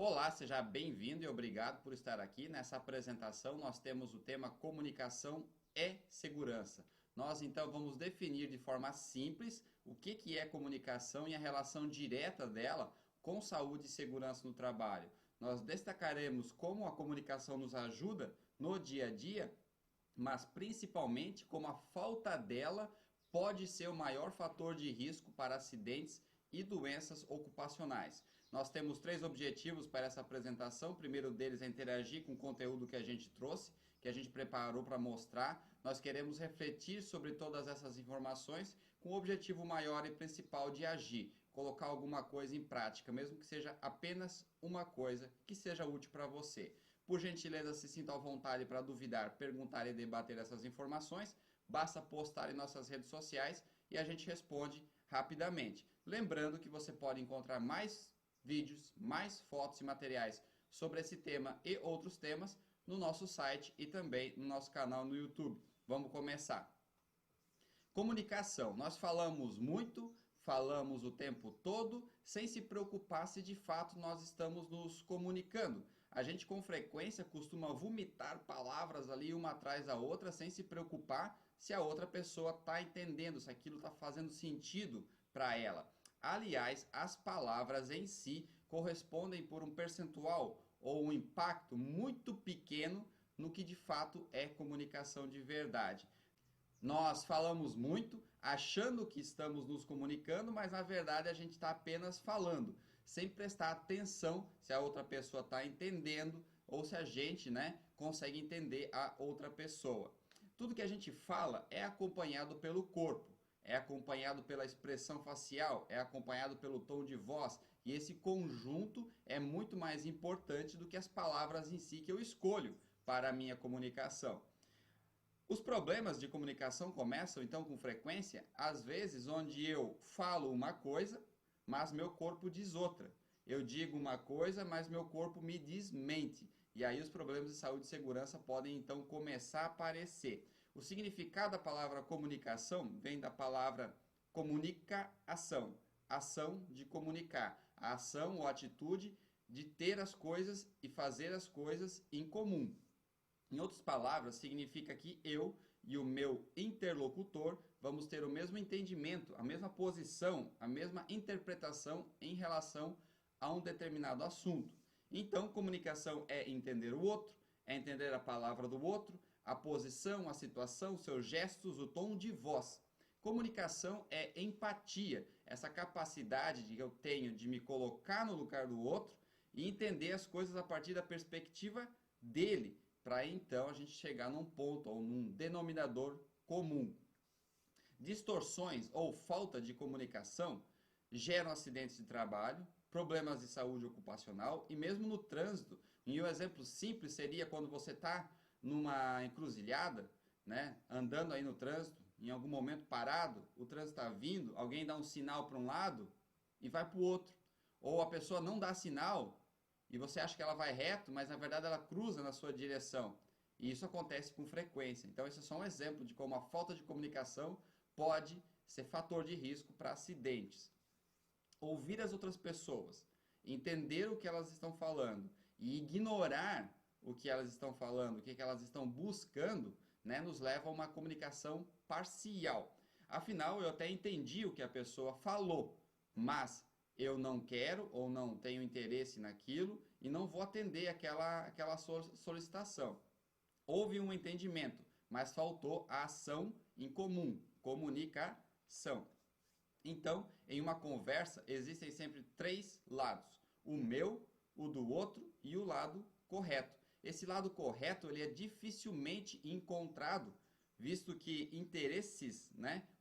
Olá, seja bem-vindo e obrigado por estar aqui. Nessa apresentação nós temos o tema comunicação e segurança. Nós então vamos definir de forma simples o que é comunicação e a relação direta dela com saúde e segurança no trabalho. Nós destacaremos como a comunicação nos ajuda no dia a dia, mas principalmente como a falta dela pode ser o maior fator de risco para acidentes e doenças ocupacionais. Nós temos três objetivos para essa apresentação. O primeiro deles é interagir com o conteúdo que a gente trouxe, que a gente preparou para mostrar. Nós queremos refletir sobre todas essas informações com o objetivo maior e principal de agir, colocar alguma coisa em prática, mesmo que seja apenas uma coisa que seja útil para você. Por gentileza, se sinta à vontade para duvidar, perguntar e debater essas informações. Basta postar em nossas redes sociais e a gente responde rapidamente. Lembrando que você pode encontrar mais vídeos, mais fotos e materiais sobre esse tema e outros temas no nosso site e também no nosso canal no YouTube. Vamos começar. Comunicação. Nós falamos muito, falamos o tempo todo, sem se preocupar se de fato nós estamos nos comunicando. A gente com frequência costuma vomitar palavras ali uma atrás da outra, sem se preocupar se a outra pessoa está entendendo, se aquilo está fazendo sentido para ela. Aliás, as palavras em si correspondem por um percentual ou um impacto muito pequeno no que de fato é comunicação de verdade. Nós falamos muito, achando que estamos nos comunicando, mas na verdade a gente está apenas falando, sem prestar atenção se a outra pessoa está entendendo ou se a gente, consegue entender a outra pessoa. Tudo que a gente fala é acompanhado pelo corpo, é acompanhado pela expressão facial, é acompanhado pelo tom de voz, e esse conjunto é muito mais importante do que as palavras em si que eu escolho para a minha comunicação. Os problemas de comunicação começam então com frequência, às vezes onde eu falo uma coisa, mas meu corpo diz outra. Eu digo uma coisa, mas meu corpo me desmente. E aí os problemas de saúde e segurança podem então começar a aparecer. O significado da palavra comunicação vem da palavra comunicação, ação de comunicar, a ação ou atitude de ter as coisas e fazer as coisas em comum. Em outras palavras, significa que eu e o meu interlocutor vamos ter o mesmo entendimento, a mesma posição, a mesma interpretação em relação a um determinado assunto. Então, comunicação é entender o outro, é entender a palavra do outro, a posição, a situação, seus gestos, o tom de voz. Comunicação é empatia, essa capacidade que eu tenho de me colocar no lugar do outro e entender as coisas a partir da perspectiva dele, para então a gente chegar num ponto ou num denominador comum. Distorções ou falta de comunicação geram acidentes de trabalho, problemas de saúde ocupacional e mesmo no trânsito. E um exemplo simples seria quando você está numa encruzilhada, andando aí no trânsito, em algum momento parado, o trânsito está vindo, alguém dá um sinal para um lado e vai para o outro. Ou a pessoa não dá sinal e você acha que ela vai reto, mas na verdade ela cruza na sua direção. E isso acontece com frequência. Então esse é só um exemplo de como a falta de comunicação pode ser fator de risco para acidentes. Ouvir as outras pessoas, entender o que elas estão falando e ignorar o que elas estão falando, o que elas estão buscando, nos leva a uma comunicação parcial. Afinal, eu até entendi o que a pessoa falou, mas eu não quero ou não tenho interesse naquilo e não vou atender aquela solicitação. Houve um entendimento, mas faltou a ação em comum, comunicação. Então, em uma conversa, existem sempre três lados: o meu, o do outro e o lado correto. Esse lado correto ele é dificilmente encontrado, visto que interesses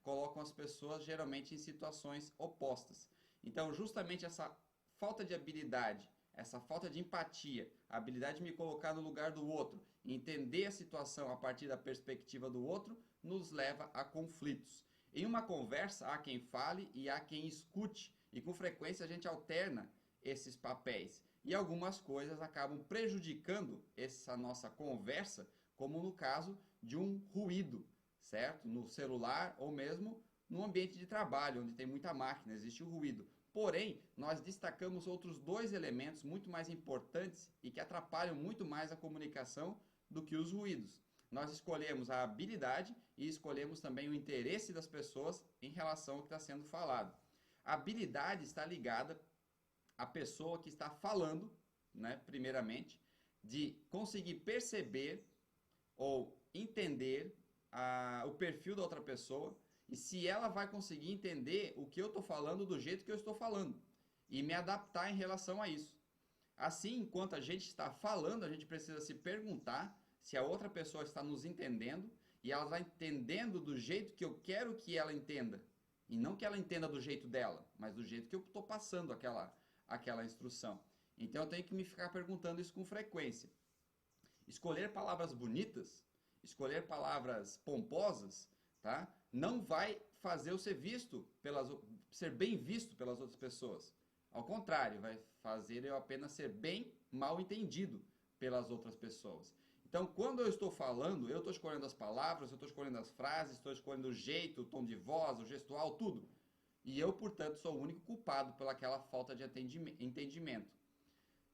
colocam as pessoas geralmente em situações opostas. Então, justamente essa falta de habilidade, essa falta de empatia, a habilidade de me colocar no lugar do outro, entender a situação a partir da perspectiva do outro, nos leva a conflitos. Em uma conversa, há quem fale e há quem escute, e com frequência a gente alterna esses papéis. E algumas coisas acabam prejudicando essa nossa conversa, como no caso de um ruído, certo? No celular ou mesmo no ambiente de trabalho, onde tem muita máquina, existe o ruído. Porém, nós destacamos outros dois elementos muito mais importantes e que atrapalham muito mais a comunicação do que os ruídos. Nós escolhemos a habilidade e escolhemos também o interesse das pessoas em relação ao que está sendo falado. A habilidade está ligada à pessoa que está falando, né, primeiramente, de conseguir perceber ou entender o perfil da outra pessoa e se ela vai conseguir entender o que eu estou falando do jeito que eu estou falando e me adaptar em relação a isso. Assim, enquanto a gente está falando, a gente precisa se perguntar se a outra pessoa está nos entendendo e ela está entendendo do jeito que eu quero que ela entenda. E não que ela entenda do jeito dela, mas do jeito que eu estou passando aquela instrução. Então eu tenho que me ficar perguntando isso com frequência. Escolher palavras bonitas, escolher palavras pomposas, tá? Não vai fazer eu ser bem visto pelas outras pessoas. Ao contrário, vai fazer eu apenas ser bem mal entendido pelas outras pessoas. Então, quando eu estou falando, eu estou escolhendo as palavras, eu estou escolhendo as frases, estou escolhendo o jeito, o tom de voz, o gestual, tudo. E eu, portanto, sou o único culpado pelaquela falta de entendimento.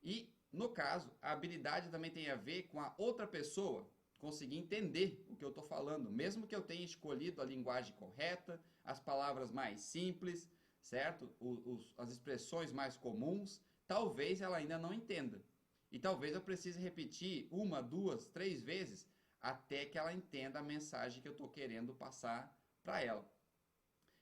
E, no caso, a habilidade também tem a ver com a outra pessoa conseguir entender o que eu estou falando, mesmo que eu tenha escolhido a linguagem correta, as palavras mais simples, certo? As expressões mais comuns, talvez ela ainda não entenda. E talvez eu precise repetir 1, 2, 3 vezes até que ela entenda a mensagem que eu estou querendo passar para ela.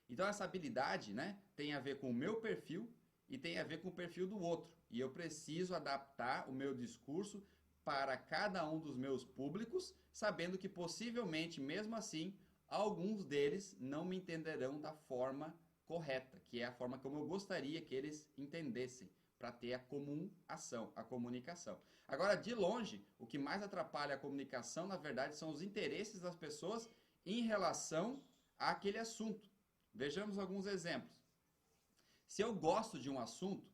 Então essa habilidade, né, tem a ver com o meu perfil e tem a ver com o perfil do outro. E eu preciso adaptar o meu discurso para cada um dos meus públicos, sabendo que possivelmente, mesmo assim, alguns deles não me entenderão da forma correta, que é a forma como eu gostaria que eles entendessem, para ter a comunicação, a comunicação. Agora, de longe, o que mais atrapalha a comunicação, na verdade, são os interesses das pessoas em relação àquele assunto. Vejamos alguns exemplos. Se eu gosto de um assunto,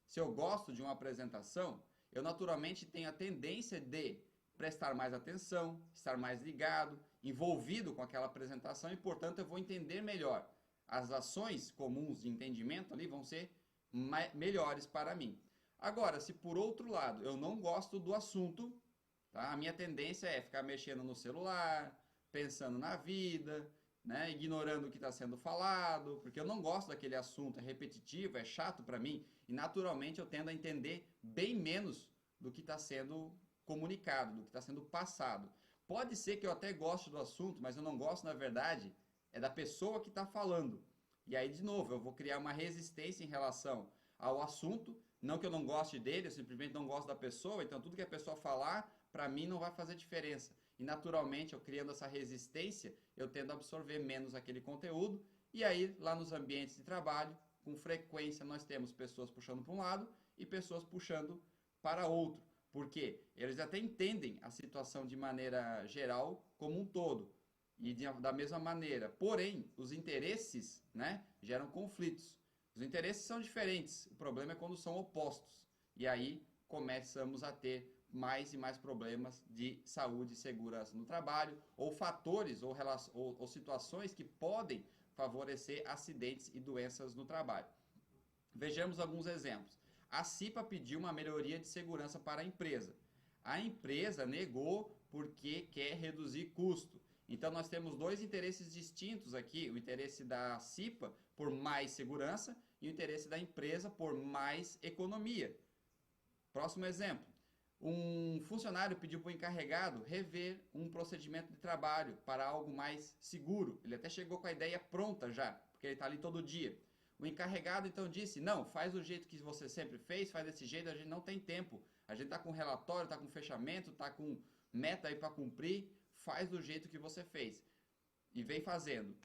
se eu gosto de uma apresentação, eu naturalmente tenho a tendência de prestar mais atenção, estar mais ligado, envolvido com aquela apresentação e, portanto, eu vou entender melhor. As ações comuns de entendimento ali vão ser melhores para mim. Agora, se por outro lado eu não gosto do assunto, tá? A minha tendência é ficar mexendo no celular, pensando na vida, né? Ignorando o que está sendo falado, porque eu não gosto daquele assunto, é repetitivo, é chato para mim, e naturalmente eu tendo a entender bem menos do que está sendo comunicado, do que está sendo passado. Pode ser que eu até goste do assunto, mas eu não gosto, na verdade, é da pessoa que está falando. E aí, de novo, eu vou criar uma resistência em relação ao assunto, não que eu não goste dele, eu simplesmente não gosto da pessoa, então tudo que a pessoa falar, para mim não vai fazer diferença. E naturalmente, eu criando essa resistência, eu tendo a absorver menos aquele conteúdo, e aí, lá nos ambientes de trabalho, com frequência nós temos pessoas puxando para um lado e pessoas puxando para outro, porque eles até entendem a situação de maneira geral como um todo, e da mesma maneira. Porém, os interesses, né, geram conflitos. Os interesses são diferentes. O problema é quando são opostos. E aí começamos a ter mais e mais problemas de saúde e segurança no trabalho, ou fatores ou situações que podem favorecer acidentes e doenças no trabalho. Vejamos alguns exemplos. A CIPA pediu uma melhoria de segurança para a empresa. A empresa negou porque quer reduzir custo. Então, nós temos dois interesses distintos aqui, o interesse da CIPA por mais segurança e o interesse da empresa por mais economia. Próximo exemplo, um funcionário pediu para o encarregado rever um procedimento de trabalho para algo mais seguro. Ele até chegou com a ideia pronta já, porque ele está ali todo dia. O encarregado então disse, não, faz do jeito que você sempre fez, faz desse jeito, a gente não tem tempo. A gente está com relatório, está com fechamento, está com meta aí para cumprir, faz do jeito que você fez. E vem fazendo.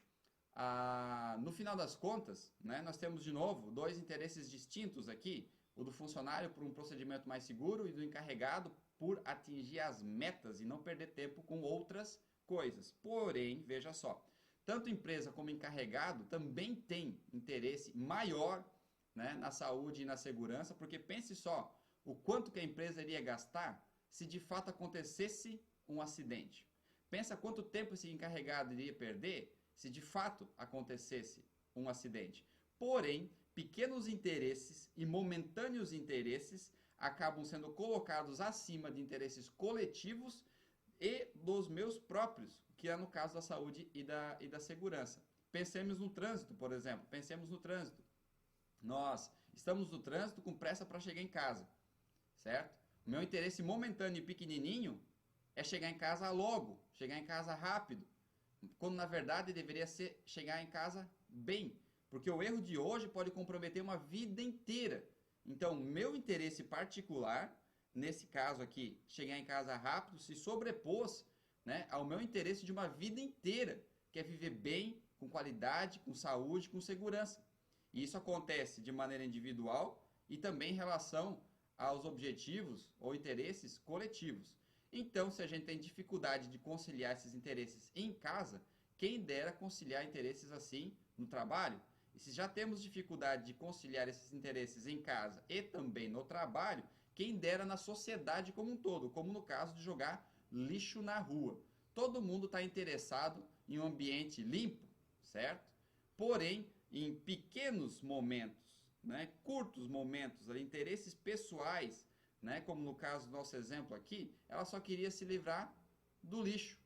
No final das contas, né, nós temos de novo dois interesses distintos aqui, o do funcionário por um procedimento mais seguro e do encarregado por atingir as metas e não perder tempo com outras coisas. Porém, veja só, tanto empresa como encarregado também tem interesse maior, né, na saúde e na segurança, porque pense só, o quanto que a empresa iria gastar se de fato acontecesse um acidente. Pensa quanto tempo esse encarregado iria perder se de fato acontecesse um acidente. Porém, pequenos interesses e momentâneos interesses acabam sendo colocados acima de interesses coletivos e dos meus próprios, que é no caso da saúde e da segurança. Pensemos no trânsito, por exemplo. Pensemos no trânsito. Nós estamos no trânsito com pressa para chegar em casa, certo? O meu interesse momentâneo e pequenininho é chegar em casa logo, chegar em casa rápido, quando na verdade deveria ser chegar em casa bem, porque o erro de hoje pode comprometer uma vida inteira. Então, meu interesse particular, nesse caso aqui, chegar em casa rápido, se sobrepôs, né, ao meu interesse de uma vida inteira, que é viver bem, com qualidade, com saúde, com segurança. E isso acontece de maneira individual e também em relação aos objetivos ou interesses coletivos. Então, se a gente tem dificuldade de conciliar esses interesses em casa, quem dera conciliar interesses assim no trabalho? E se já temos dificuldade de conciliar esses interesses em casa e também no trabalho, quem dera na sociedade como um todo, como no caso de jogar lixo na rua. Todo mundo está interessado em um ambiente limpo, certo? Porém, em pequenos momentos, né, curtos momentos, interesses pessoais, né, como no caso do nosso exemplo aqui, ela só queria se livrar do lixo,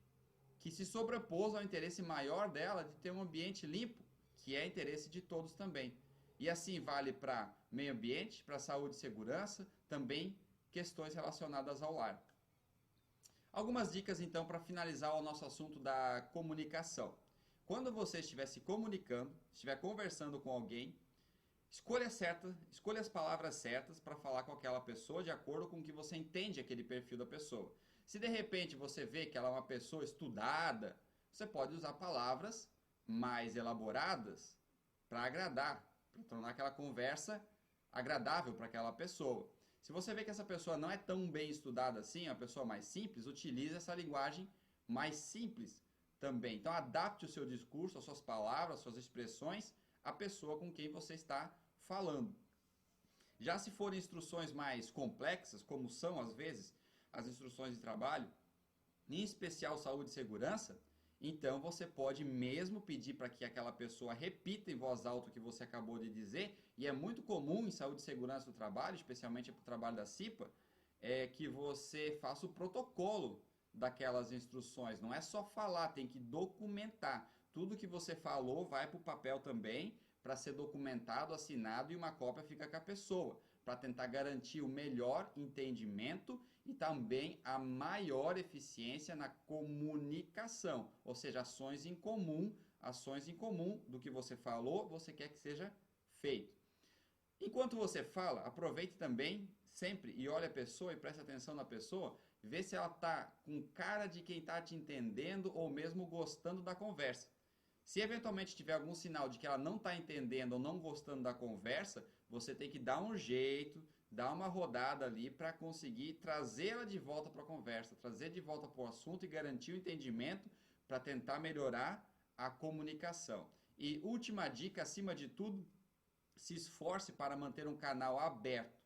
que se sobrepôs ao interesse maior dela de ter um ambiente limpo, que é interesse de todos também. E assim vale para meio ambiente, para saúde e segurança, também questões relacionadas ao lar. Algumas dicas então para finalizar o nosso assunto da comunicação. Quando você estiver se comunicando, estiver conversando com alguém, escolha as palavras certas para falar com aquela pessoa de acordo com o que você entende aquele perfil da pessoa. Se de repente você vê que ela é uma pessoa estudada, você pode usar palavras mais elaboradas para agradar, para tornar aquela conversa agradável para aquela pessoa. Se você vê que essa pessoa não é tão bem estudada assim, é uma pessoa mais simples, utilize essa linguagem mais simples também. Então adapte o seu discurso, as suas palavras, as suas expressões à pessoa com quem você está falando. Já se forem instruções mais complexas, como são às vezes as instruções de trabalho, em especial saúde e segurança, então você pode mesmo pedir para que aquela pessoa repita em voz alta o que você acabou de dizer, e é muito comum em saúde e segurança do trabalho, especialmente para o trabalho da CIPA, que você faça o protocolo daquelas instruções. Não é só falar, tem que documentar. Tudo que você falou vai para o papel também, para ser documentado, assinado, e uma cópia fica com a pessoa, para tentar garantir o melhor entendimento e também a maior eficiência na comunicação, ou seja, ações em comum do que você falou, você quer que seja feito. Enquanto você fala, aproveite também sempre e olhe a pessoa e preste atenção na pessoa, vê se ela está com cara de quem está te entendendo ou mesmo gostando da conversa. Se eventualmente tiver algum sinal de que ela não está entendendo ou não gostando da conversa, você tem que dar um jeito, dar uma rodada ali para conseguir trazê-la de volta para a conversa, trazer de volta para o assunto e garantir o entendimento para tentar melhorar a comunicação. E última dica, acima de tudo, se esforce para manter um canal aberto,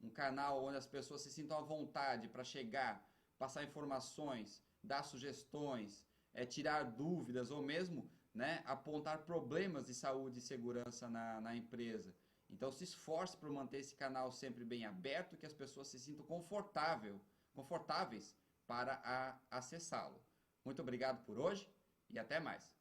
um canal onde as pessoas se sintam à vontade para chegar, passar informações, dar sugestões, tirar dúvidas ou mesmo, né, apontar problemas de saúde e segurança na empresa. Então se esforce para manter esse canal sempre bem aberto, que as pessoas se sintam confortáveis para acessá-lo. Muito obrigado por hoje e até mais.